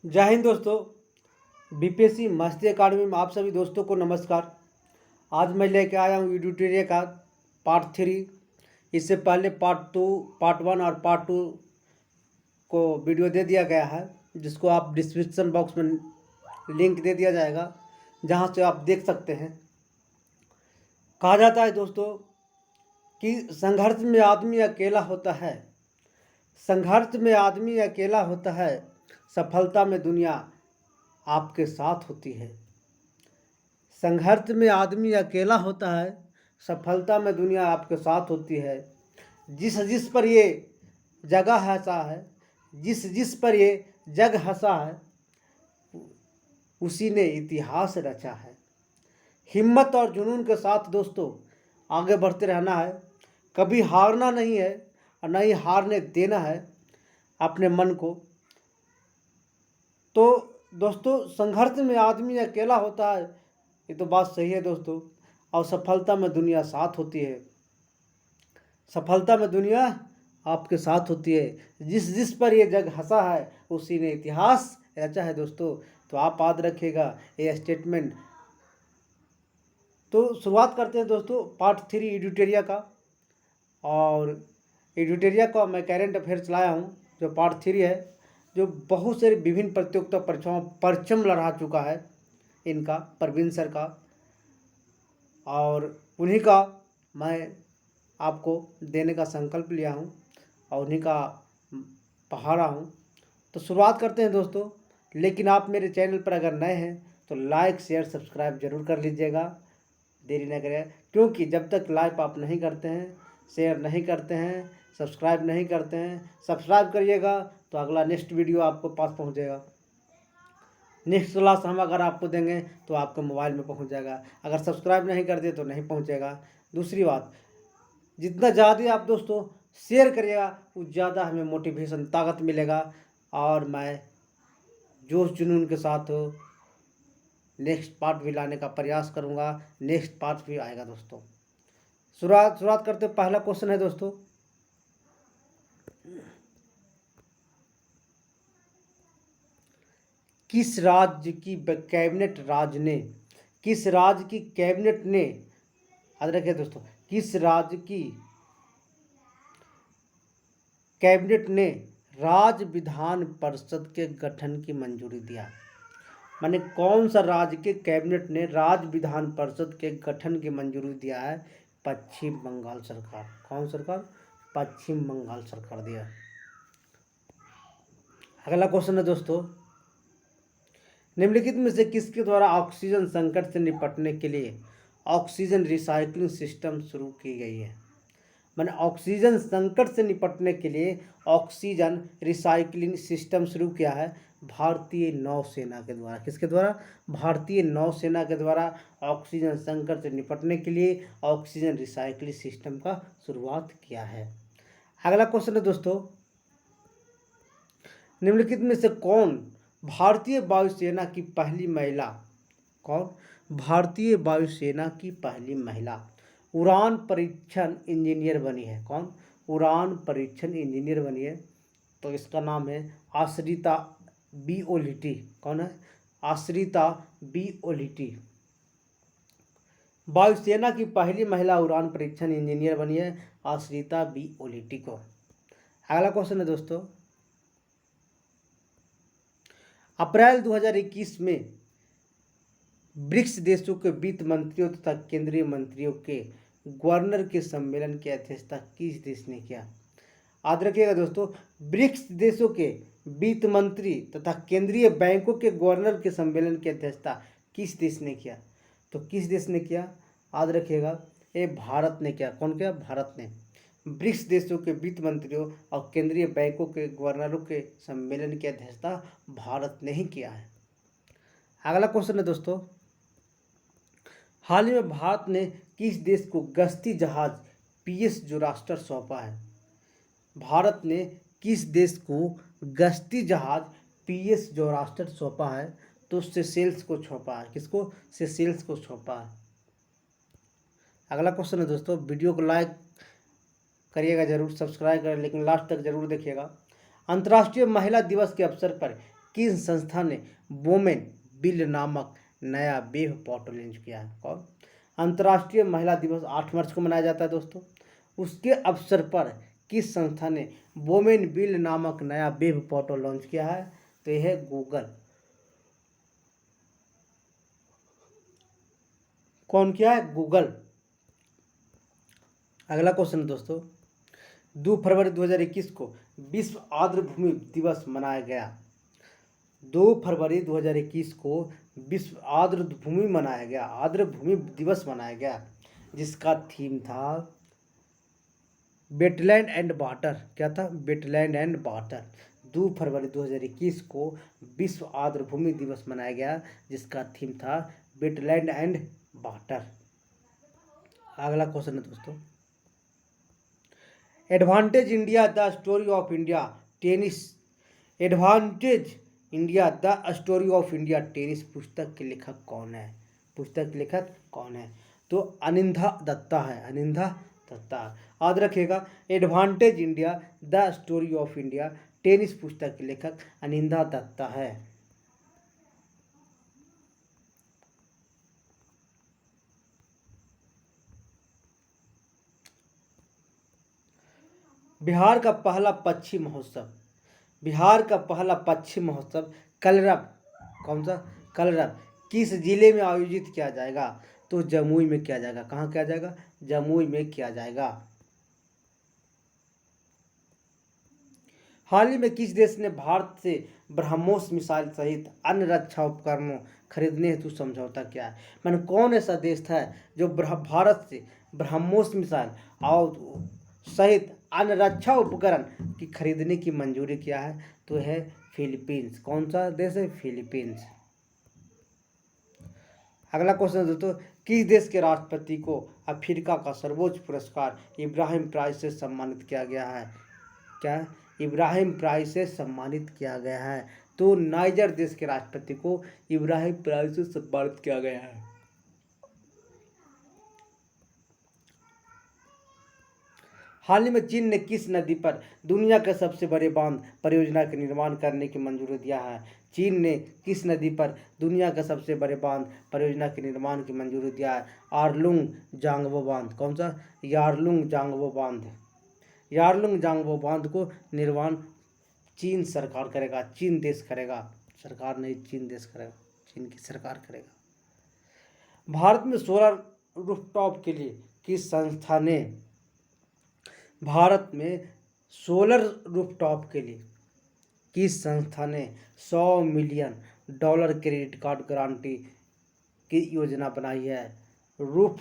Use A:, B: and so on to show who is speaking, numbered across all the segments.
A: जय हिंद दोस्तों। बीपीएससी मस्ती अकाडमी में आप सभी दोस्तों को नमस्कार। आज मैं लेके आया हूँ एडिटोरियल का पार्ट 3। इससे पहले पार्ट 1 और पार्ट 2 को वीडियो दे दिया गया है, जिसको आप डिस्क्रिप्शन बॉक्स में लिंक दे दिया जाएगा, जहाँ से आप देख सकते हैं। कहा जाता है दोस्तों कि संघर्ष में आदमी अकेला होता है, संघर्ष में आदमी अकेला होता है, सफलता में दुनिया आपके साथ होती है। संघर्ष में आदमी अकेला होता है, सफलता में दुनिया आपके साथ होती है। जिस जिस पर ये जगह हंसा है, जिस जिस पर ये जग हंसा है, उसी ने इतिहास रचा है। हिम्मत और जुनून के साथ दोस्तों आगे बढ़ते रहना है। कभी हारना नहीं है और न ही हारने देना है अपने मन को। तो दोस्तों, संघर्ष में आदमी अकेला होता है, ये तो बात सही है दोस्तों। और सफलता में दुनिया साथ होती है, सफलता में दुनिया आपके साथ होती है। जिस जिस पर ये जग हंसा है, उसी ने इतिहास रचा है दोस्तों। तो आप याद रखिएगा ये स्टेटमेंट। तो शुरुआत करते हैं दोस्तों पार्ट 3 एडिटोरियल का। और एडिटोरियल का मैं करेंट अफेयर्स लाया हूँ, जो पार्ट 3 है, जो बहुत सारी विभिन्न प्रतियोगिता परीक्षाओं परचम लहरा चुका है इनका, प्रवीण सर का। और उन्हीं का मैं आपको देने का संकल्प लिया हूँ और उन्हीं का पढ़ा हूँ। तो शुरुआत करते हैं दोस्तों। लेकिन आप मेरे चैनल पर अगर नए हैं तो लाइक शेयर सब्सक्राइब जरूर कर लीजिएगा, देरी न करें। क्योंकि जब तक लाइक आप नहीं करते हैं, शेयर नहीं करते हैं, सब्सक्राइब नहीं करते हैं, सब्सक्राइब करिएगा तो अगला नेक्स्ट वीडियो आपको पास पहुंचेगा। नेक्स्ट क्लास हम अगर आपको देंगे तो आपके मोबाइल में पहुंच जाएगा। अगर सब्सक्राइब नहीं करते तो नहीं पहुंचेगा। दूसरी बात, जितना ज़्यादा आप दोस्तों शेयर करिएगा, उतना ज़्यादा हमें मोटिवेशन ताकत मिलेगा और मैं जोश जुनून के साथ नेक्स्ट पार्ट भी लाने का प्रयास करूँगा। नेक्स्ट पार्ट भी आएगा दोस्तों। शुरुआत करते। पहला क्वेश्चन है दोस्तों, किस राज्य की कैबिनेट ने याद रखिए दोस्तों, किस राज्य की कैबिनेट ने राज्य विधान परिषद के गठन की मंजूरी दिया? माने कौन सा राज्य के कैबिनेट ने राज्य विधान परिषद के गठन की मंजूरी दिया है? पश्चिम बंगाल सरकार। कौन सरकार? पश्चिम बंगाल सरकार दिया। अगला क्वेश्चन है दोस्तों, निम्नलिखित में से किसके द्वारा ऑक्सीजन संकट से निपटने के लिए ऑक्सीजन रिसाइकलिंग सिस्टम शुरू की गई है? मैंने ऑक्सीजन संकट से निपटने के लिए ऑक्सीजन रिसाइकलिंग सिस्टम शुरू किया है भारतीय नौसेना के द्वारा। किसके द्वारा? भारतीय नौसेना के द्वारा ऑक्सीजन संकट से निपटने के लिए ऑक्सीजन रिसाइकलिंग सिस्टम का शुरुआत किया है। अगला क्वेश्चन है दोस्तों, निम्नलिखित में से कौन भारतीय वायुसेना की पहली महिला, कौन भारतीय वायुसेना की पहली महिला उड़ान परीक्षण इंजीनियर बनी है? कौन उड़ान परीक्षण इंजीनियर बनी है? तो इसका नाम है आश्रिता बी ओलिटी। कौन है? आश्रिता बी ओलिटी। वायुसेना की पहली महिला उड़ान परीक्षण इंजीनियर बनी है आश्रिता बी ओलिटी को। अगला क्वेश्चन है दोस्तों, अप्रैल 2021 में ब्रिक्स देशों के वित्त मंत्रियों तथा केंद्रीय मंत्रियों के गवर्नर के सम्मेलन की अध्यक्षता किस देश ने किया? याद रखिएगा दोस्तों, ब्रिक्स देशों के वित्त मंत्री तथा केंद्रीय बैंकों के गवर्नर के सम्मेलन की अध्यक्षता किस देश ने किया? तो किस देश ने किया? याद रखिएगा, ये भारत ने किया। कौन किया? भारत ने। ब्रिक्स देशों के वित्त मंत्रियों और केंद्रीय बैंकों के गवर्नरों के सम्मेलन की अध्यक्षता भारत ने ही किया है। अगला क्वेश्चन है दोस्तों, हाल ही में भारत ने किस देश को गश्ती जहाज पीएस जोरास्टर सौंपा है? भारत ने किस देश को गश्ती जहाज पीएस जोरास्टर सौंपा है? तो सेशेल्स को सौंपा है। किसको? सेशेल्स को सौंपा है। अगला क्वेश्चन है दोस्तों, वीडियो को लाइक करिएगा जरूर, सब्सक्राइब करें, लेकिन लास्ट तक जरूर देखिएगा। अंतर्राष्ट्रीय महिला दिवस के अवसर पर किस संस्था ने वोमेन बिल नामक नया वेब पोर्टल लॉन्च किया है? कौन? अंतर्राष्ट्रीय महिला दिवस 8 मार्च को मनाया जाता है दोस्तों। उसके अवसर पर किस संस्था ने वोमेन बिल नामक नया वेब पोर्टल लॉन्च किया है? तो यह है गूगल। कौन किया है? गूगल। अगला क्वेश्चन दोस्तों, 2 फरवरी 2021 को विश्व आर्द्रभूमि दिवस मनाया गया। 2 फरवरी 2021 को विश्व आर्द्रभूमि मनाया गया, आर्द्रभूमि दिवस मनाया गया, जिसका थीम था वेटलैंड एंड वाटर। क्या था? Wetland and water. 2 फरवरी 2021 को विश्व आर्द्रभूमि दिवस मनाया गया, जिसका थीम था वेटलैंड एंड वाटर। अगला क्वेश्चन है दोस्तों, advantage India the story of India tennis, advantage India the story of India tennis पुस्तक के लेखक कौन है? पुस्तक के लेखक कौन है? तो अनिंदा दत्ता है, अनिंदा दत्ता। याद रखिएगा, advantage India the story of India tennis पुस्तक के लेखक अनिंदा दत्ता है। बिहार का पहला पक्षी महोत्सव, बिहार का पहला पक्षी महोत्सव कलरव, कौन सा? कलरव किस जिले में आयोजित किया जाएगा? तो जमुई में किया जाएगा। कहाँ किया जाएगा? जमुई में किया जाएगा। हाल ही में किस देश ने भारत से ब्रह्मोस मिसाइल सहित अन्य रक्षा उपकरणों खरीदने हेतु समझौता किया है? मैंने कौन ऐसा देश था जो भारत से ब्रह्मोस मिसाइल और सहित अन्य रक्षा उपकरण की खरीदने की मंजूरी किया है? तो है फिलीपींस। कौन सा देश है? फिलीपींस। अगला क्वेश्चन दोस्तों, किस देश के राष्ट्रपति को अफ्रीका का सर्वोच्च पुरस्कार इब्राहिम प्राइज से सम्मानित किया गया है? क्या? इब्राहिम प्राइज से सम्मानित किया गया है। तो नाइजर देश के राष्ट्रपति को इब्राहिम प्राइज से सम्मानित किया गया है। हाल ही में चीन ने किस नदी पर दुनिया के सबसे बड़े बांध परियोजना के निर्माण करने की मंजूरी दिया है? चीन ने किस नदी पर दुनिया के सबसे बड़े बांध परियोजना के निर्माण की मंजूरी दिया है? यारलुंग जांगबो बांध। कौन सा? यारलुंग जांगबो बांध। यारलुंग जांगबो बांध को निर्माण चीन सरकार करेगा, चीन देश करेगा, सरकार नहीं, चीन देश करेगा, चीन की सरकार करेगा। भारत में सोलर रूफटॉप के लिए किस संस्था ने, भारत में सोलर रूफटॉप के लिए किस संस्था ने $100 मिलियन क्रेडिट कार्ड गारंटी की योजना बनाई है? रूफ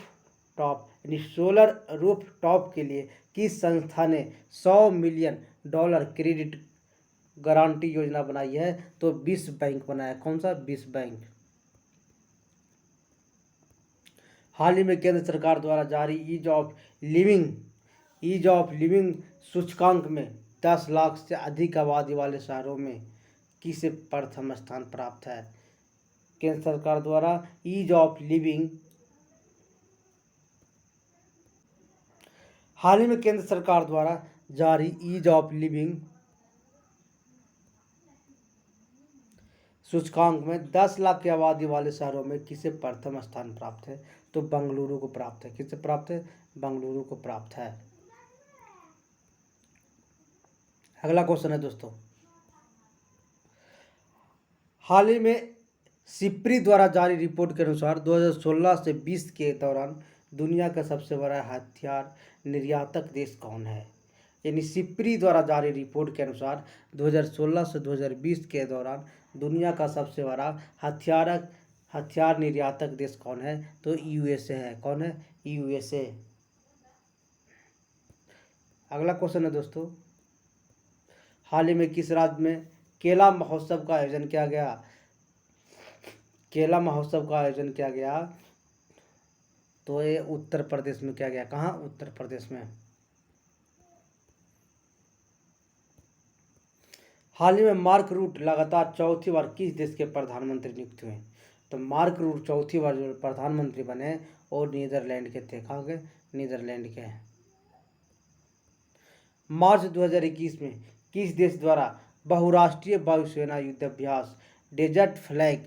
A: टॉप यानी सोलर रूफ टॉप के लिए किस संस्था ने $100 मिलियन क्रेडिट गारंटी योजना बनाई है? तो विश्व बैंक बनाया। कौन सा? विश्व बैंक। हाल ही में केंद्र सरकार द्वारा जारी ईज ऑफ लिविंग सूचकांक में 10 लाख से अधिक आबादी वाले शहरों में किसे प्रथम स्थान प्राप्त है? केंद्र सरकार द्वारा ईज ऑफ लिविंग, हाल ही में केंद्र सरकार द्वारा जारी ईज ऑफ लिविंग सूचकांक में 10 लाख की आबादी वाले शहरों में किसे प्रथम स्थान प्राप्त है? तो बेंगलुरु को प्राप्त है। किसे प्राप्त है? बेंगलुरु को प्राप्त है। अगला क्वेश्चन है दोस्तों, हाल ही में सिप्री द्वारा जारी रिपोर्ट के अनुसार 2016 से 20 के दौरान दुनिया का सबसे बड़ा हथियार निर्यातक देश कौन है? यानी सिप्री द्वारा जारी रिपोर्ट के अनुसार 2016 से 2020 के दौरान दुनिया का सबसे बड़ा हथियार निर्यातक देश कौन है? तो यूएसए है। कौन है? यूएसए। अगला क्वेश्चन है दोस्तों, हाल ही में किस राज्य में केला महोत्सव का आयोजन किया गया? केला महोत्सव का आयोजन किया गया, तो ये उत्तर प्रदेश में किया गया। कहाँ? उत्तर प्रदेश में। हाल ही में मार्क रूट लगातार चौथी बार किस देश के प्रधानमंत्री नियुक्त हुए? तो मार्क रूट चौथी बार जो प्रधानमंत्री बने और नीदरलैंड के थे। कहाँ के? नीदरलैंड के। मार्च 2021 में किस देश द्वारा बहुराष्ट्रीय वायुसेना युद्धाभ्यास डेजर्ट फ्लैग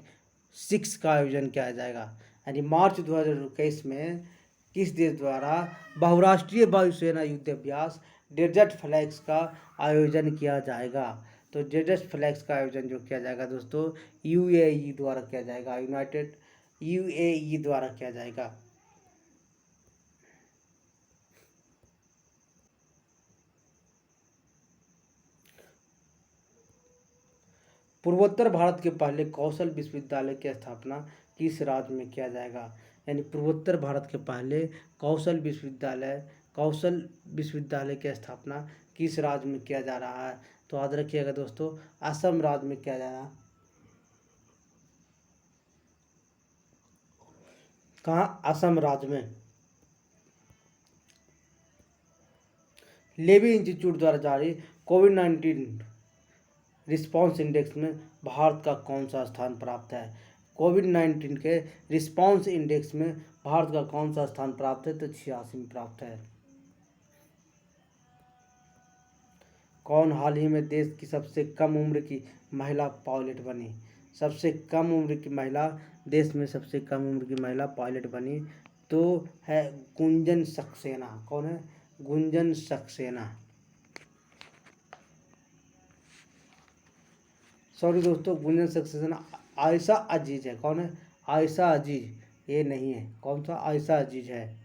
A: 6 का आयोजन किया जाएगा। यानी मार्च 2021 में किस देश द्वारा बहुराष्ट्रीय वायुसेना युद्धाभ्यास डेजर्ट फ्लैग्स का आयोजन किया जाएगा। तो डेजर्ट फ्लैग्स का आयोजन जो किया जाएगा दोस्तों यूएई द्वारा किया जाएगा, यूएई द्वारा किया जाएगा। पूर्वोत्तर भारत के पहले कौशल विश्वविद्यालय की स्थापना किस राज्य में किया जाएगा। यानी पूर्वोत्तर भारत के पहले कौशल विश्वविद्यालय की स्थापना किस राज्य में किया जा रहा है। तो याद रखिएगा दोस्तों असम राज्य में किया जा रहा है। कहाँ? असम राज्य में। लेवी इंस्टीट्यूट द्वारा जारी कोविड-19 रिस्पांस इंडेक्स में भारत का कौन सा स्थान प्राप्त है। कोविड-19 के रिस्पांस इंडेक्स में भारत का कौन सा स्थान प्राप्त है। तो 86 में प्राप्त है। कौन हाल ही में देश की सबसे कम उम्र की महिला पायलट बनी। सबसे कम उम्र की महिला, देश में सबसे कम उम्र की महिला पायलट बनी तो है गुंजन सक्सेना। कौन है? गुंजन सक्सेना। सॉरी दोस्तों, गुंजन सक्सेना आयशा अजीज है। कौन है? आयशा अजीज, ये नहीं है। कौन सा? आयशा अजीज है।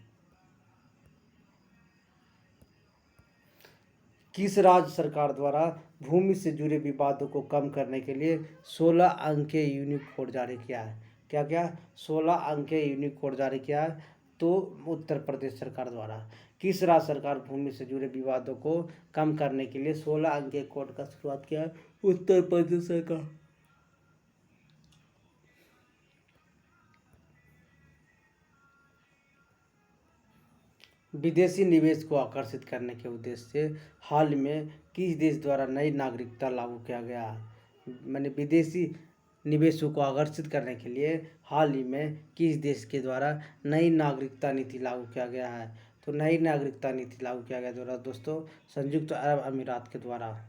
A: किस राज्य सरकार द्वारा भूमि से जुड़े विवादों को कम करने के लिए 16 अंक के यूनिक कोड जारी किया है। क्या क्या? 16 अंक के यूनिक कोड जारी किया है। तो उत्तर प्रदेश सरकार द्वारा। किस राज्य सरकार भूमि से जुड़े विवादों को कम करने के लिए 16 अंक के कोड का शुरुआत किया है? उत्तर प्रदेश सरकार। विदेशी निवेश को आकर्षित करने के उद्देश्य से हाल में किस देश द्वारा नई नागरिकता लागू किया गया है। मैंने विदेशी निवेशों को आकर्षित करने के लिए हाल ही में किस देश के द्वारा नई नागरिकता नीति लागू किया गया है। तो नई नागरिकता नीति लागू किया गया द्वारा दोस्तों संयुक्त अरब अमीरात के द्वारा।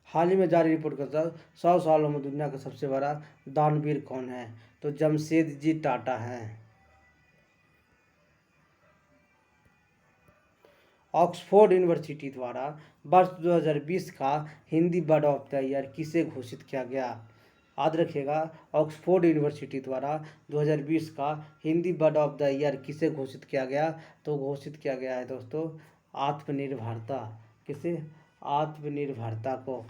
A: हाल ही में जारी रिपोर्ट के अनुसार 100 सालों में दुनिया का सबसे बड़ा दानवीर कौन है। तो जमशेदजी टाटा हैं। ऑक्सफोर्ड यूनिवर्सिटी द्वारा वर्ष 2020 का Hindi word of the year किसे घोषित किया गया। याद रखिएगा ऑक्सफोर्ड यूनिवर्सिटी द्वारा 2020 का Hindi word of the year किसे घोषित किया गया। तो घोषित किया गया है दोस्तों आत्मनिर्भरता। किसे? आत्मनिर्भरता को।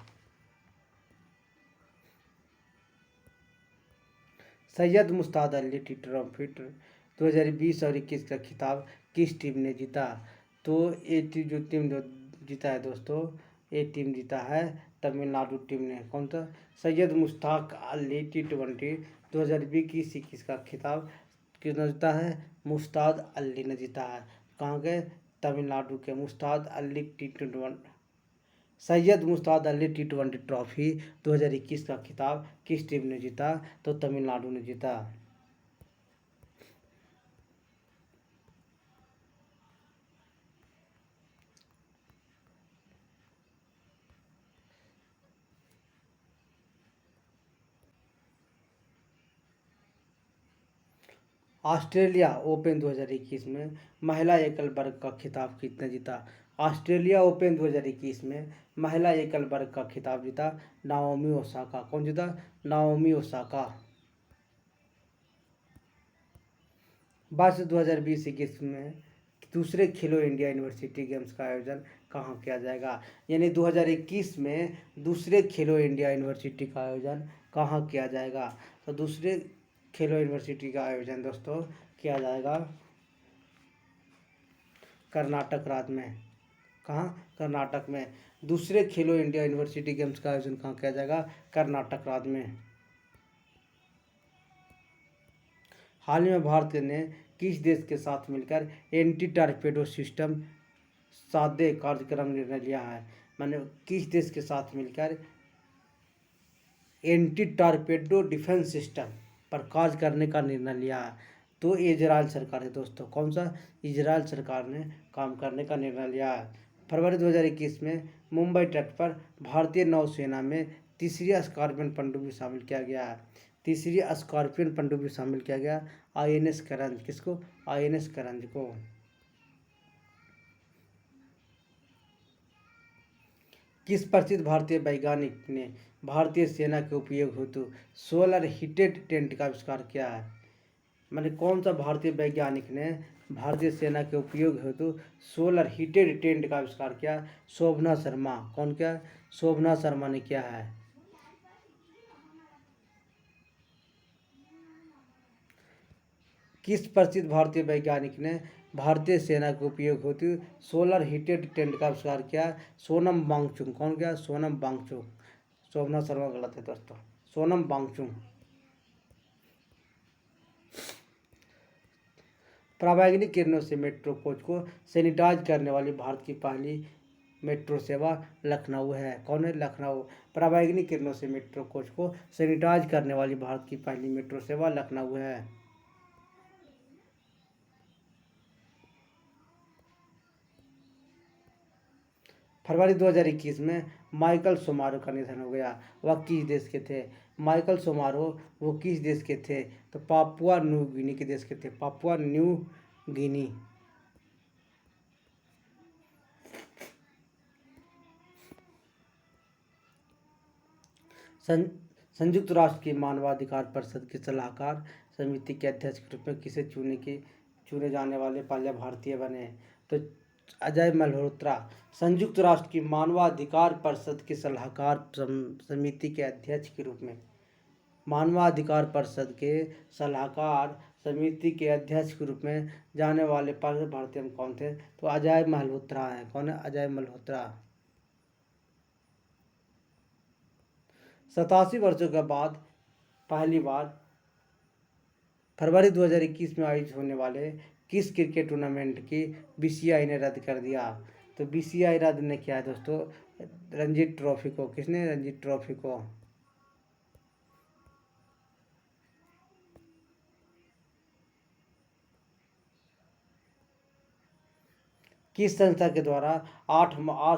A: सैयद मुश्ताक अली टी ट्रॉफी 2020 और 21 का खिताब किस टीम ने जीता। तो ये जो टीम जीता है दोस्तों, ये टीम जीता है तमिलनाडु टीम ने। कौन सा? सैयद मुश्ताक अली T20 2020-21 का खिताब किसने जीता है? मुश्ताक अली ने जीता है। कहाँ के? तमिलनाडु के। Mushtaq Ali T20 Syed Mushtaq Ali T20 trophy 2021 का खिताब किस टीम ने जीता। तो तमिलनाडु ने जीता। ऑस्ट्रेलिया ओपन 2021 में महिला एकल वर्ग का खिताब किसने जीता। ऑस्ट्रेलिया ओपन 2021 में महिला एकल वर्ग का खिताब जीता नाओमी ओसाका। कौन जीता? Naomi Osaka. वर्ष 2020-21 में दूसरे खेलो इंडिया यूनिवर्सिटी गेम्स का आयोजन कहाँ किया जाएगा। यानी 2021 में दूसरे खेलो इंडिया यूनिवर्सिटी का आयोजन कहाँ किया जाएगा। तो दूसरे खेलो यूनिवर्सिटी का आयोजन दोस्तों किया जाएगा कर्नाटक राज्य में। कहाँ? कर्नाटक में। दूसरे खेलो इंडिया यूनिवर्सिटी गेम्स का आयोजन कहाँ किया जाएगा? कर्नाटक राज्य में। हाल ही में भारत ने किस देश के साथ मिलकर एंटी टॉर्पेडो सिस्टम साधे कार्यक्रम निर्णय लिया है। मैंने किस देश के साथ मिलकर एंटी टॉर्पेडो डिफेंस सिस्टम पर कार्य करने का निर्णय लिया है। तो इजराइल सरकार है दोस्तों। कौन सा? इजराइल सरकार ने काम करने का निर्णय लिया। फरवरी 2021 में मुंबई तट पर भारतीय नौसेना में तीसरी स्कॉर्पियन पनडुब्बी शामिल किया गया है। तीसरी स्कॉर्पियन पनडुब्बी शामिल किया गया INS करंज। किसको? INS करंज को। किस प्रसिद्ध भारतीय वैज्ञानिक ने भारतीय सेना के उपयोग हेतु सोलर हीटेड टेंट का आविष्कार किया है? मैंने कौन सा भारतीय वैज्ञानिक ने भारतीय सेना के उपयोग हेतु सोलर हीटेड टेंट का आविष्कार किया? शोभना शर्मा। कौन किया? शोभना शर्मा ने किया है। किस प्रसिद्ध भारतीय वैज्ञानिक ने भारतीय सेना के उपयोग हेतु सोलर हीटेड टेंट का आविष्कार किया? सोनम वांगचुक। कौन किया? सोनम वांगचुक। शोभना शर्मा गलत है दोस्तों, सोनम वांगचुक। पराबैंगनी किरणों से मेट्रो कोच को सैनिटाइज करने वाली भारत की पहली मेट्रो सेवा लखनऊ है। कौन है? लखनऊ। पराबैंगनी किरणों से मेट्रो कोच को सैनिटाइज करने वाली भारत की पहली मेट्रो सेवा लखनऊ है। फरवरी 2021 में माइकल सोमारो का निधन हो गया। वह किस देश के थे? माइकल सोमारो वो किस देश के थे? तो पापुआ न्यू गिनी के देश के थे। Papua New Guinea. संयुक्त राष्ट्र की मानवाधिकार परिषद की सलाहकार समिति के अध्यक्ष के रूप में किसे चुने जाने वाले पहले भारतीय बने? तो अजय मल्होत्रा। संयुक्त राष्ट्र की मानवाधिकार परिषद की सलाहकार समिति के अध्यक्ष के रूप में, मानवाधिकार परिषद के सलाहकार समिति के अध्यक्ष के रूप में जाने वाले पहले भारतीय कौन थे? तो अजय मल्होत्रा हैं। कौन है? अजय मल्होत्रा। 87 वर्षों के बाद पहली बार फरवरी 2021 में आयोजित होने वाले किस क्रिकेट टूर्नामेंट की BCCI ने रद्द कर दिया? तो BCCI रद्द ने किया है दोस्तों रणजी ट्रॉफी को। किसने? रणजी ट्रॉफी को। किस संस्था के द्वारा 8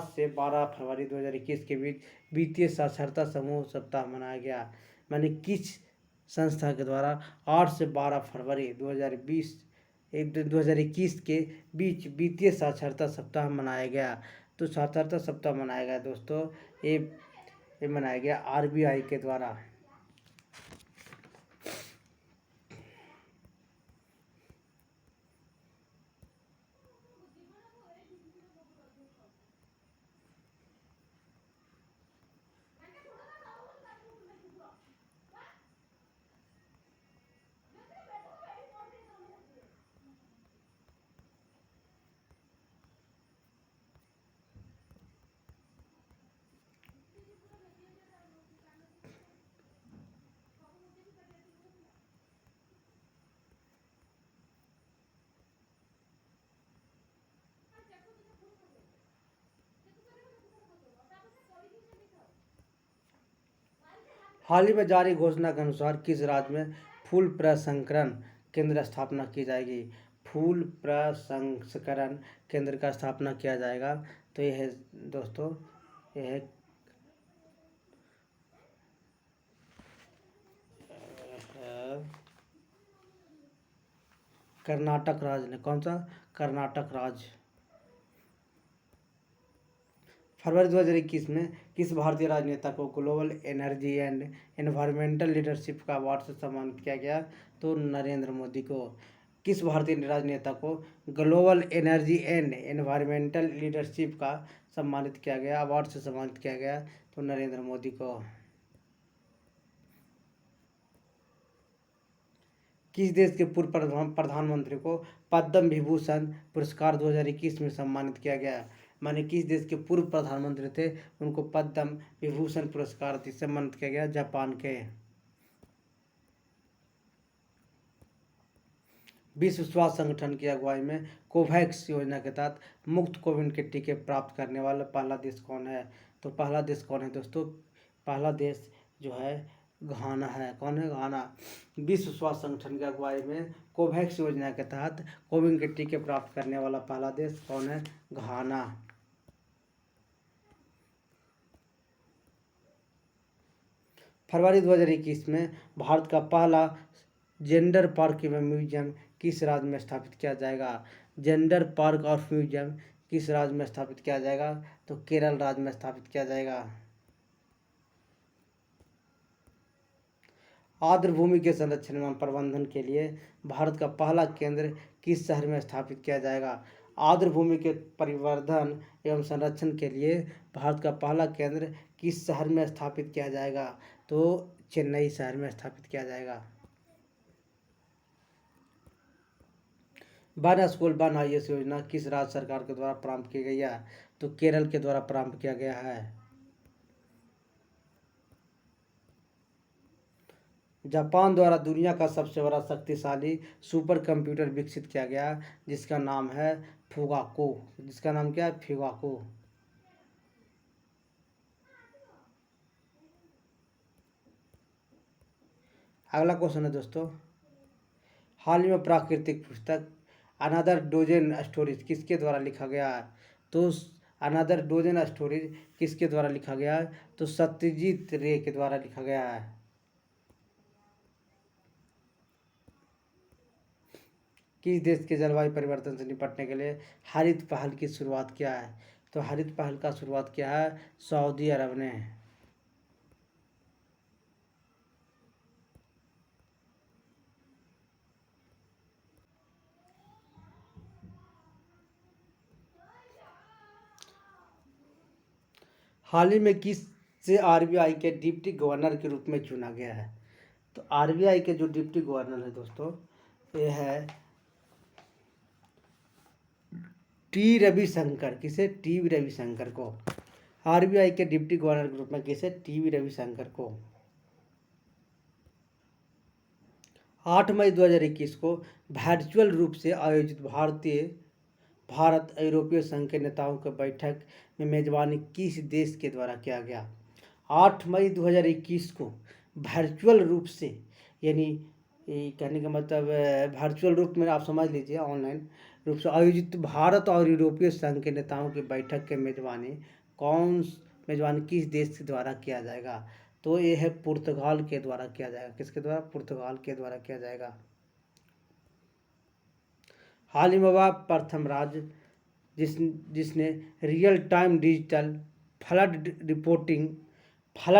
A: से 12 फरवरी 2021 के बीच वित्तीय साक्षरता समूह सप्ताह मनाया गया? मैंने किस संस्था के द्वारा 8 से 12 फरवरी 2021 के बीच वित्तीय साक्षरता सप्ताह मनाया गया? तो साक्षरता सप्ताह मनाया गया दोस्तों, ये मनाया गया RBI के द्वारा। हाल ही में जारी घोषणा के अनुसार किस राज्य में फूल प्रसंस्करण केंद्र स्थापना की जाएगी? फूल प्रसंस्करण केंद्र का स्थापना किया जाएगा। तो यह है दोस्तों, यह है कर्नाटक राज्य ने। कौन सा? कर्नाटक राज्य। फरवरी 2021 में किस भारतीय राजनेता को global energy and environmental leadership का अवार्ड से सम्मानित किया गया? तो नरेंद्र मोदी को। किस भारतीय राजनेता को global energy and environmental leadership का सम्मानित किया गया, अवार्ड से सम्मानित किया गया? तो नरेंद्र मोदी को। किस देश के पूर्व प्रधानमंत्री को पद्म विभूषण पुरस्कार 2021 में सम्मानित किया गया? माने किस देश के पूर्व प्रधानमंत्री थे, उनको पद्म विभूषण पुरस्कार से सम्मानित किया गया? जापान के। विश्व स्वास्थ्य संगठन की अगुवाई में कोवैक्स योजना के तहत मुफ्त कोविड के टीके प्राप्त करने वाला पहला देश कौन है? तो पहला देश कौन है दोस्तों? पहला देश जो है घाना है। कौन है? घाना। विश्व स्वास्थ्य संगठन की अगुवाई में कोवैक्स योजना के तहत कोविड के टीके प्राप्त करने वाला पहला देश कौन है? घाना। फरवरी 2021 में भारत का पहला जेंडर पार्क एवं म्यूजियम किस राज्य में स्थापित किया जाएगा? जेंडर पार्क और म्यूजियम किस राज्य में स्थापित किया जाएगा? तो केरल राज्य में स्थापित किया जाएगा। आर्द्र भूमि के संरक्षण एवं प्रबंधन के लिए भारत का पहला केंद्र किस शहर में स्थापित किया जाएगा? आर्द्र भूमि के परिवर्धन एवं संरक्षण के लिए भारत का पहला केंद्र किस शहर में स्थापित किया जाएगा? तो चेन्नई शहर में स्थापित किया जाएगा। वन स्कूल वन IAS योजना किस राज्य सरकार के द्वारा प्रारंभ की गई है? तो केरल के द्वारा प्रारंभ किया गया है। जापान द्वारा दुनिया का सबसे बड़ा शक्तिशाली सुपर कंप्यूटर विकसित किया गया जिसका नाम है फुगाको। जिसका नाम क्या है? फुगाको। अगला क्वेश्चन है दोस्तों, हाल ही में प्राकृतिक पुस्तक अनदर डोजेन स्टोरीज किसके द्वारा लिखा गया है? तो अनदर डोजेन स्टोरीज किसके द्वारा लिखा गया है? तो सत्यजीत रे के द्वारा लिखा गया है। किस देश के जलवायु परिवर्तन से निपटने के लिए हरित पहल की शुरुआत किया है? तो हरित पहल का शुरुआत किया है सऊदी अरब ने। हाल ही में किस से RBI के डिप्टी गवर्नर के रूप में चुना गया है? तो RBI के जो डिप्टी गवर्नर है दोस्तों, ये है टी रविशंकर। किसे? टी रविशंकर को। RBI के डिप्टी गवर्नर के रूप में किसे? टी रविशंकर को। 8 मई 2021 को वर्चुअल रूप से आयोजित भारत यूरोपीय संघ के नेताओं की बैठक में मेजबानी किस देश के द्वारा किया गया? 8 मई 2021 को वर्चुअल रूप से, यानी कहने का मतलब वर्चुअल रूप में आप समझ लीजिए, ऑनलाइन रूप से आयोजित भारत और यूरोपीय संघ के नेताओं की बैठक के मेजबानी किस देश के द्वारा किया जाएगा? तो ये है पुर्तगाल के द्वारा किया जाएगा। किसके द्वारा? पुर्तगाल के द्वारा किया जाएगा। हाल ही में हुआ प्रथम राज्य जिसने real time digital flood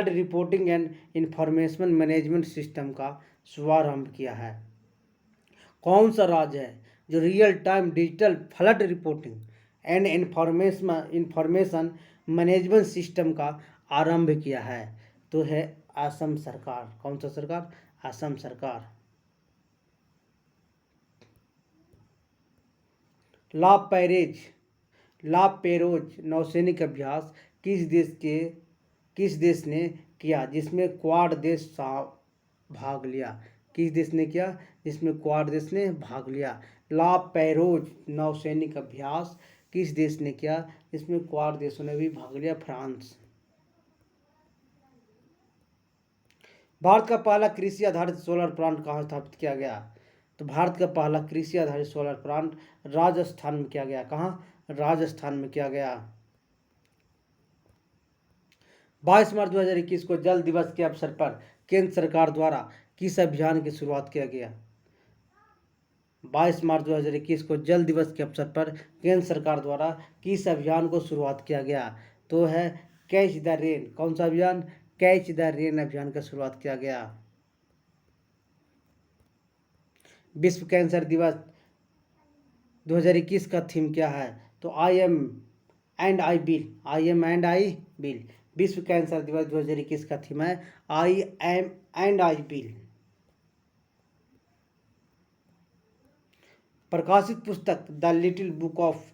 A: reporting and information management system का शुभारंभ किया है। कौन सा राज्य है जो real time digital flood reporting and information management system का आरंभ किया है? तो है असम सरकार। कौन सा सरकार? असम सरकार। ला पेरोज नौसैनिक अभ्यास किस देश ने किया जिसमें क्वाड देश भाग लिया? किस देश ने किया जिसमें क्वाड देश ने भाग लिया? ला पेरोज नौसैनिक अभ्यास किस देश ने किया जिसमें क्वाड देशों ने भी भाग लिया? फ्रांस। भारत का पहला कृषि आधारित सोलर प्लांट कहाँ स्थापित किया गया? तो भारत का पहला कृषि आधारित सोलर प्लांट राजस्थान में किया गया। कहाँ? राजस्थान में किया गया। 22 मार्च 2021 को जल दिवस के अवसर पर केंद्र सरकार द्वारा किस अभियान की शुरुआत किया गया? 22 मार्च 2021 को जल दिवस के अवसर पर केंद्र सरकार द्वारा किस अभियान को शुरुआत किया गया? तो है कैच द रेन। कौन सा अभियान? कैच द रेन अभियान का शुरुआत किया गया। विश्व कैंसर दिवस 2021 का थीम क्या है? तो I am and I will. विश्व कैंसर दिवस 2021 का थीम है I am and I will. प्रकाशित पुस्तक the little book of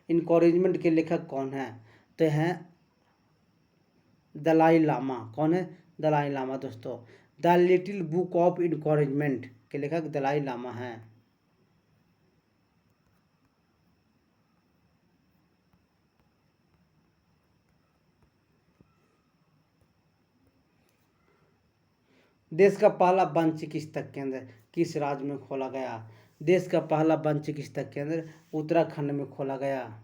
A: encouragement के लेखक कौन है? तो हैं दलाई लामा। कौन है? दलाई लामा दोस्तों। The little book of encouragement के लेखक दलाई लामा हैं। देश का पहला वन चिकित्सक केंद्र किस राज्य में खोला गया? देश का पहला वन चिकित्सक केंद्र उत्तराखंड में खोला गया।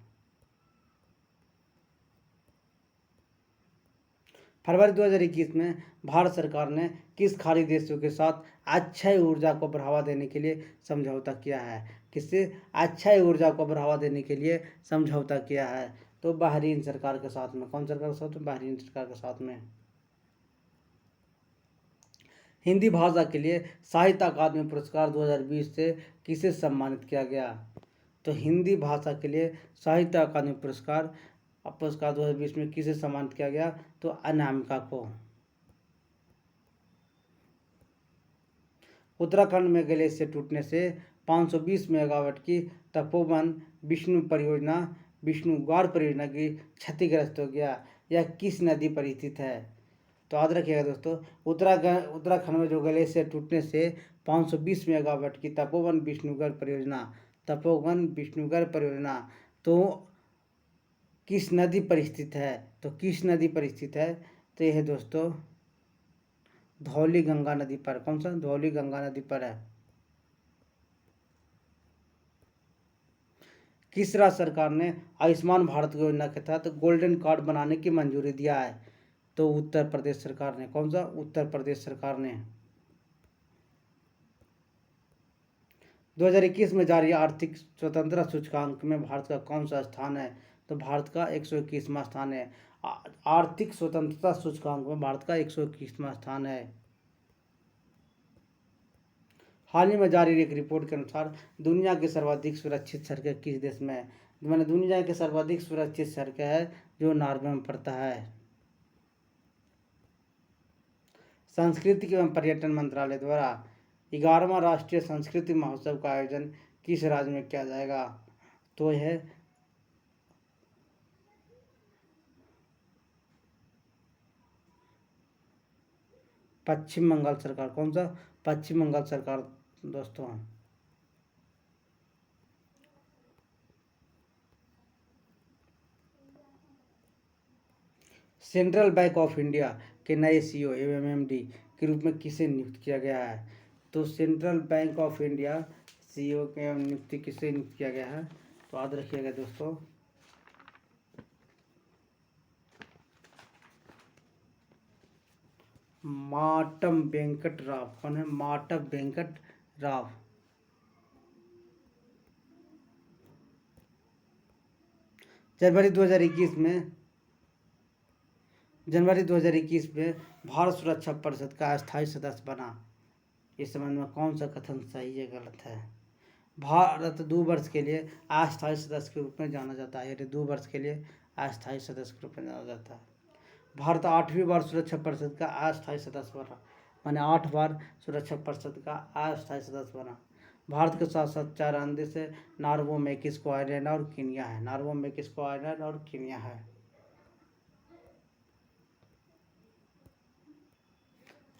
A: फरवरी 2021 में भारत सरकार ने किस खाड़ी देशों के साथ अक्षय ऊर्जा को बढ़ावा देने के लिए समझौता किया है? किससे अक्षय ऊर्जा को बढ़ावा देने के लिए समझौता किया है? तो बहरीन सरकार के साथ में। कौन सरकार के साथ में? बहरीन सरकार के साथ में। हिंदी भाषा के लिए साहित्य अकादमी पुरस्कार 2020 से किसे सम्मानित किया गया? तो हिंदी भाषा के लिए साहित्य अकादमी पुरस्कार 2020 में किसे सम्मानित किया गया? तो अनामिका को। उत्तराखंड में ग्लेशियर टूटने से 520 मेगावाट की तपोवन विष्णुगाड़ परियोजना की क्षतिग्रस्त हो गया। यह किस नदी पर स्थित है? तो याद रखिएगा दोस्तों, उत्तराखंड में जो ग्लेशियर टूटने से 520 मेगावाट की तपोवन विष्णुगढ़ परियोजना तो किस नदी पर स्थित है? तो किस नदी पर स्थित है? तो यह है दोस्तों धौली गंगा नदी पर। कौन सा? धौली गंगा नदी पर है। किस राज्य सरकार ने आयुष्मान भारत योजना के तहत गोल्डन कार्ड बनाने की मंजूरी दिया है? तो उत्तर प्रदेश सरकार ने। कौन सा? उत्तर प्रदेश सरकार ने। 2021 में जारी आर्थिक स्वतंत्रता सूचकांक में भारत का कौन सा स्थान है? तो भारत का 121वां स्थान है। आर्थिक स्वतंत्रता सूचकांक में भारत का 121वां स्थान है। हाल ही में जारी एक रिपोर्ट के अनुसार दुनिया की सर्वाधिक सुरक्षित सड़कें किस देश में है? मैंने दुनिया की सर्वाधिक सुरक्षित सड़कें है जो नॉर्वे में पड़ता है। संस्कृति एवं पर्यटन मंत्रालय द्वारा 11वां राष्ट्रीय संस्कृति महोत्सव का आयोजन किस राज्य में किया जाएगा? तो यह पश्चिम बंगाल सरकार। कौन सा? पश्चिम बंगाल सरकार दोस्तों। सेंट्रल बैंक ऑफ इंडिया के नए सीईओ एवं एमडी के रूप में किसे नियुक्त किया गया है? तो central bank of India CEO के नियुक्ति किसे नियुक्त किया गया है? तो याद रखिएगा दोस्तों माटम वेंकट राव। कौन है? माटम वेंकट राव। जनवरी 2021 में भारत सुरक्षा परिषद का अस्थायी सदस्य बना। इस संबंध में कौन सा कथन सही है गलत है? भारत 2 वर्ष के लिए अस्थायी सदस्य के रूप में जाना जाता है। यानी 2 वर्ष के लिए अस्थायी सदस्य के रूप में जाना जाता है। भारत 8वीं बार सुरक्षा परिषद का अस्थायी सदस्य बना। मैंने 8 बार सुरक्षा परिषद का अस्थायी सदस्य बना। भारत के साथ साथ 4 अन्य देश है। नार्वे, मेक्सिको, आयरलैंड और कीनिया है। नार्वे, मेक्सिको, आयरलैंड और कीनिया है।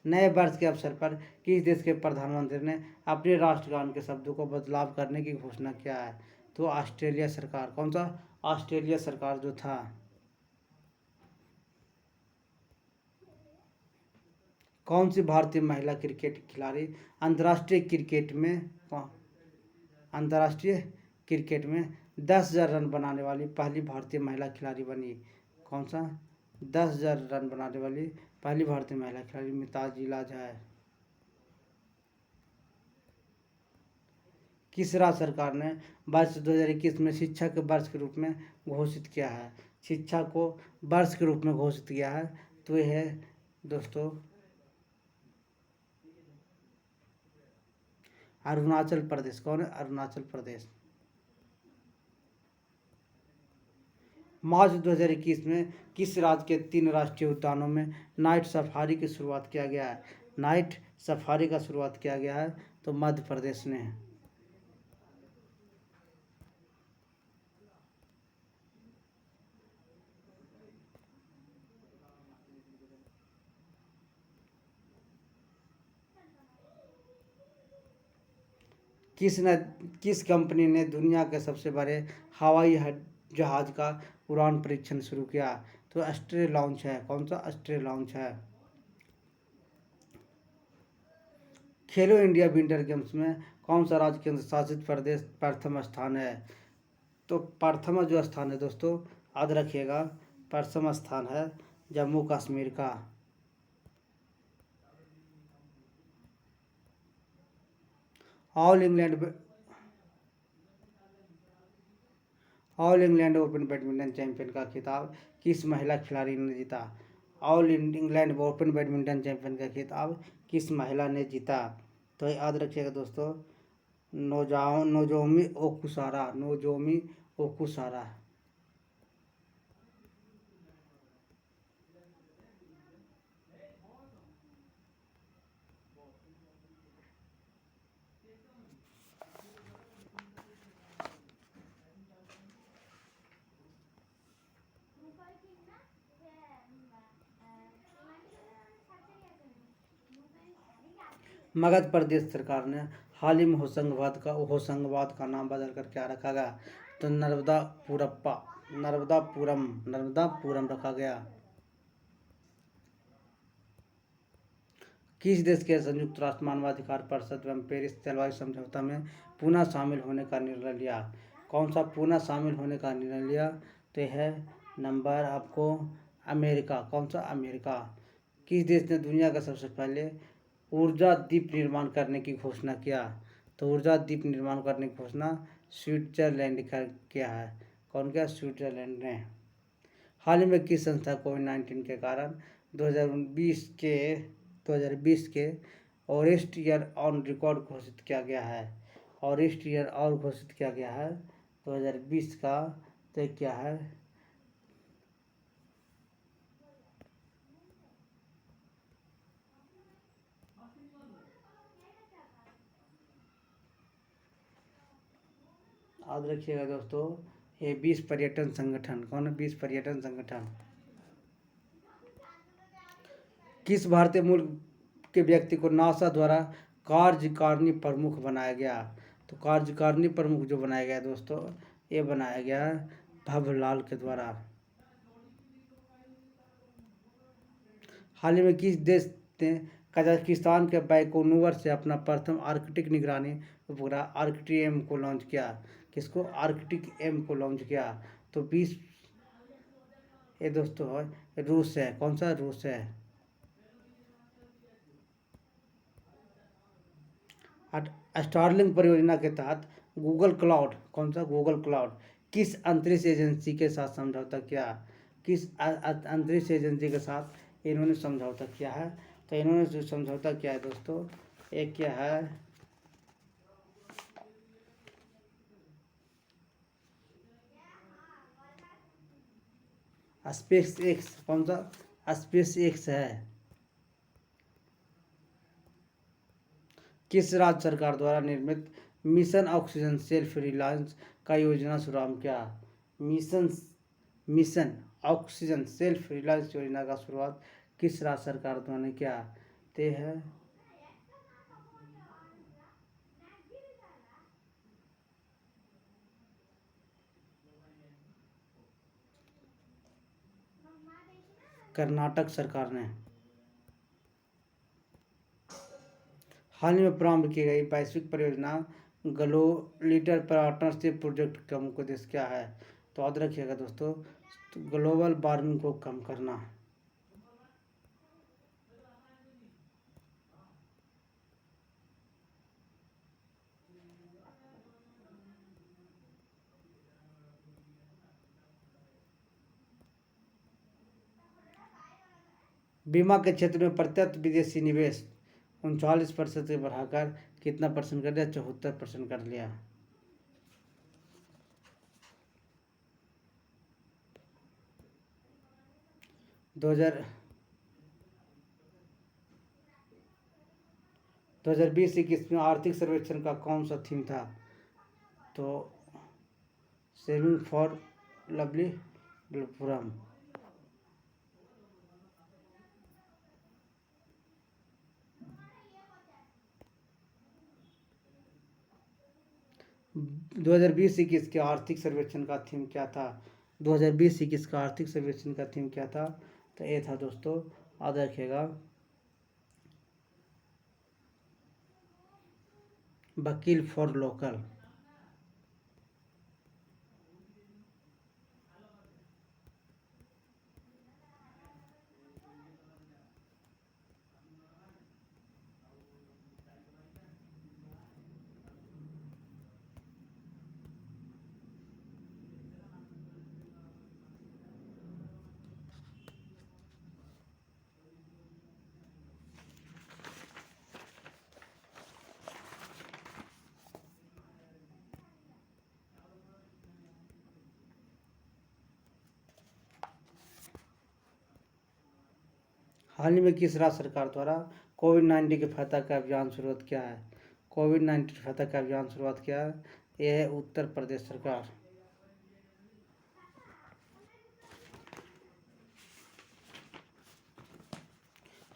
A: नए वर्ष के अवसर पर किस देश के प्रधानमंत्री ने अपने राष्ट्रगान के शब्दों को बदलाव करने की घोषणा किया है? तो ऑस्ट्रेलिया सरकार। कौन सा? ऑस्ट्रेलिया सरकार जो था। कौन सी भारतीय महिला क्रिकेट खिलाड़ी अंतर्राष्ट्रीय क्रिकेट में 10,000 रन बनाने वाली पहली भारतीय महिला खिलाड़ी बनी? कौन सा? 10,000 रन बनाने वाली पहली भारतीय महिला खिलाड़ी मिताली राज है। किस राज्य सरकार ने वर्ष 2021 में शिक्षा के वर्ष के रूप में घोषित किया है? शिक्षा को वर्ष के रूप में घोषित किया है। तो यह है दोस्तों अरुणाचल प्रदेश। कौन है? अरुणाचल प्रदेश। मार्च 2021 में किस राज्य के 3 राष्ट्रीय उद्यानों में नाइट सफारी की शुरुआत किया गया है? नाइट सफारी का शुरुआत किया गया है तो मध्य प्रदेश ने। किस कंपनी ने दुनिया के सबसे बड़े हवाई जहाज का उड़ान परीक्षण शुरू किया? तो एस्ट्रे लॉन्च है। कौन सा? एस्ट्रे लॉन्च है। खेलो इंडिया विंटर गेम्स में कौन सा राज्य केंद्र शासित प्रदेश प्रथम स्थान है? तो प्रथम जो स्थान है दोस्तों, याद रखिएगा, प्रथम स्थान है जम्मू कश्मीर का। All England open badminton champion का खिताब किस महिला खिलाड़ी ने जीता? All England open badminton champion का खिताब किस महिला ने जीता? तो याद रखिएगा दोस्तों, नोजोमी ओकुसारा। मगध प्रदेश सरकार ने हाल ही में होशंगाबाद का नाम बदल कर क्या रखा गया? तो नर्मदापुरम रखा गया। किस देश के संयुक्त राष्ट्र मानवाधिकार परिषद एवं पेरिस जलवायु समझौता में पुनः शामिल होने का निर्णय लिया? कौन सा पुनः शामिल होने का निर्णय लिया? तो यह है नंबर आपको अमेरिका। कौन सा? अमेरिका। किस देश ने दुनिया का सबसे पहले ऊर्जा द्वीप निर्माण करने की घोषणा किया? तो ऊर्जा द्वीप निर्माण करने की घोषणा स्विट्जरलैंड का किया है। कौन किया? स्विट्जरलैंड ने। हाल ही में किस संस्था कोविड-19 के कारण 2020 के ऑरेस्ट ईयर ऑन रिकॉर्ड घोषित किया गया है? ऑरेस्ट ईयर और घोषित किया गया है 2020 का। तो क्या है? याद रखिएगा दोस्तों, ये 20 पर्यटन संगठन। कौन है? 20 पर्यटन संगठन। किस भारतीय मूल के व्यक्ति को नासा द्वारा कार्यकारिणी प्रमुख बनाया गया? तो कार्यकारिणी प्रमुख जो बनाया गया दोस्तों, ये बनाया गया भवलाल के द्वारा। हाल ही में किस देश ने कजाकिस्तान के बैकोनूवर से अपना प्रथम आर्कटिक निगरानी उपग्रह आर्कटिक एम को लॉन्च किया? किसको? आर्कटिक एम को लॉन्च किया। तो 20 ये दोस्तों है रूस है। कौन सा? रूस है। स्टारलिंक परियोजना के तहत गूगल क्लाउड, कौन सा? गूगल क्लाउड किस अंतरिक्ष एजेंसी के साथ समझौता किया? किस अंतरिक्ष एजेंसी के साथ इन्होंने समझौता किया है? तो इन्होंने जो समझौता किया है दोस्तों, एक क्या है? Space x. कौन सा? स्पेस एक्स है। किस राज्य सरकार द्वारा निर्मित मिशन ऑक्सीजन सेल्फ रिलायंस का योजना शुभारंभ किया? मिशन ऑक्सीजन सेल्फ रिलायंस योजना का शुरुआत किस राज्य सरकार द्वारा किया? ते है कर्नाटक सरकार ने। हाल ही में प्रारंभ की गई वैश्विक परियोजना ग्लोबल पार्टनरशिप प्रोजेक्ट का मुख्य उद्देश्य क्या है? तो याद रखिएगा दोस्तों, ग्लोबल वार्मिंग को कम करना। बीमा के क्षेत्र में प्रत्यक्ष विदेशी निवेश 39% से बढ़ाकर कितना परसेंट कर दिया? 74% कर लिया। दो हजार 20-21 में आर्थिक सर्वेक्षण का कौन सा थीम था? तो सेविंग फॉर लवली पुरम। दो हजार 20-21 के आर्थिक सर्वेक्षण का थीम क्या था? 2020-21 का आर्थिक सर्वेक्षण का थीम क्या था? तो ये था दोस्तों, याद रखिएगा, वकील फॉर लोकल। हाल ही में किस राज्य सरकार द्वारा कोविड-19 के फतह का अभियान शुरुआत किया है? कोविड-19 फतह का अभियान शुरुआत किया है, यह है उत्तर प्रदेश सरकार।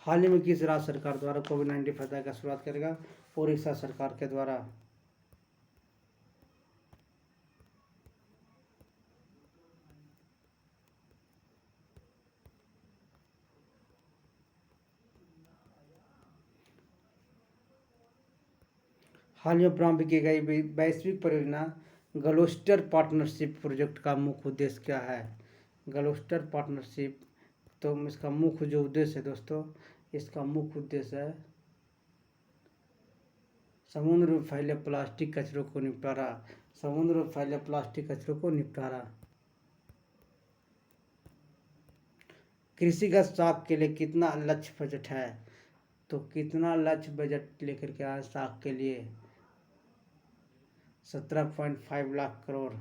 A: हाल ही में किस राज्य सरकार द्वारा कोविड-19 फतह का शुरुआत करेगा? उड़ीसा सरकार के द्वारा। हाल ही में प्रारंभ की गई वैश्विक परियोजना ग्लोस्टर पार्टनरशिप प्रोजेक्ट का मुख्य उद्देश्य क्या है? ग्लोस्टर पार्टनरशिप, तो इसका मुख्य जो उद्देश्य है दोस्तों, इसका मुख्य उद्देश्य है समुद्र में फैले प्लास्टिक कचरों को निपटारा। समुद्र में फैले प्लास्टिक कचरों को निपटारा। कृषिगत साख के लिए कितना लक्ष्य बजट है? तो कितना लक्ष्य बजट लेकर के आए साख के लिए? 17.5 लाख करोड़।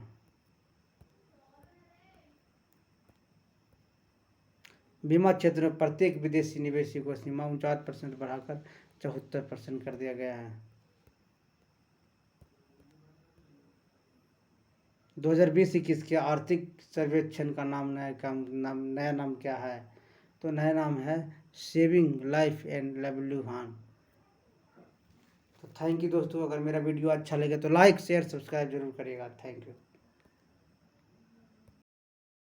A: बीमा क्षेत्र में प्रत्येक विदेशी निवेशी को सीमा 49% बढ़ाकर 74% कर दिया गया है। 2020-21 के आर्थिक सर्वेक्षण का नया नाम क्या है? तो नया नाम है सेविंग लाइफ एंड लाइवलीहुड। तो थैंक यू दोस्तों, अगर मेरा वीडियो अच्छा लगे तो लाइक शेयर सब्सक्राइब जरूर करिएगा। Thank you.